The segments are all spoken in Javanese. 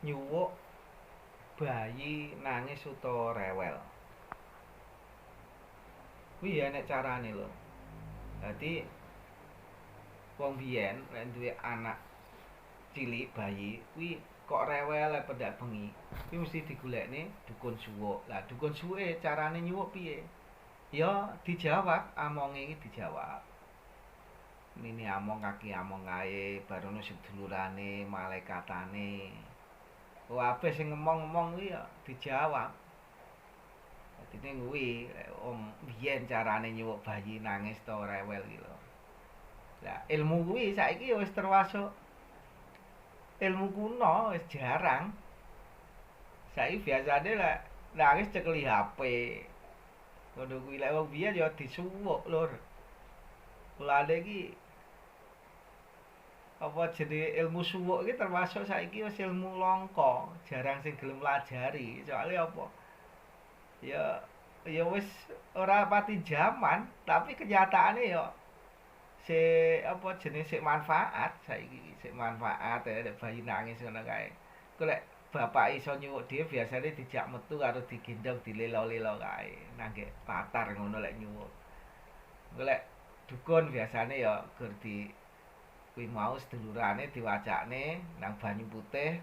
nyuwuk bayi nangis utawa rewel. Kuwi ya nek carane lho. Dadi wong biyen nek duwe anak cilik bayi kuwi kok rewel apa ndak bengi. Kuwi mesti digolekne dukun suwuk. Lah dukun suwuke carane nyuwuk piye? Ya dijawab, amonge iki dijawab. Ini among kaki among kae, barono sedulurane, malaikatane. Kabeh sing ngomong-ngomong kuwi ya dijawab. Dadi kuwi wong biyen carane nyuwuk bayi nangis ta rewel iki lho. Lah ilmu kuwi saiki wis termasuk ilmu kuno, wis jarang. Saiki biasane lek nangis cekeli HP. Ngono kuwi lek wong biyen ya disuwuk, Lur. Mulane iki apa jenenge ilmu suwuk iki termasuk saiki wis ilmu langka, jarang sing gelem pelajari. Soale apa? Ya wis ora pati jaman, tapi kenyataane ya apa jenenge sik manfaat saiki, sik manfaat nek bayi nangis ngono kae. Ku lek bapak iso nyuwuk dhewe biasane dijak metu karo digendong dilelo-lelo kae, nangge latar ngono lek nyuwuk. Engko lek dukun biasane ya gur di kuwi mau sedulurane diwacakne nang banyu putih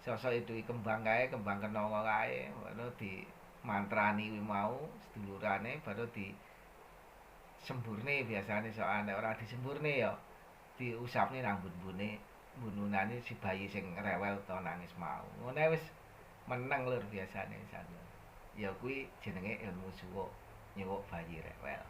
sosok itu kembang kae, kembang kenanga kae, ngono di mantrani kuwi mau sedulurane baru di semburne biasane soalnya nek ora disemburne ya diusapne nang bun-bune bununane si bayi sing rewel utawa nangis mau. Ngono wis meneng lur biasane jan. Ya kuwi jenenge ilmu suwuk, nyuwuk bayi rewel.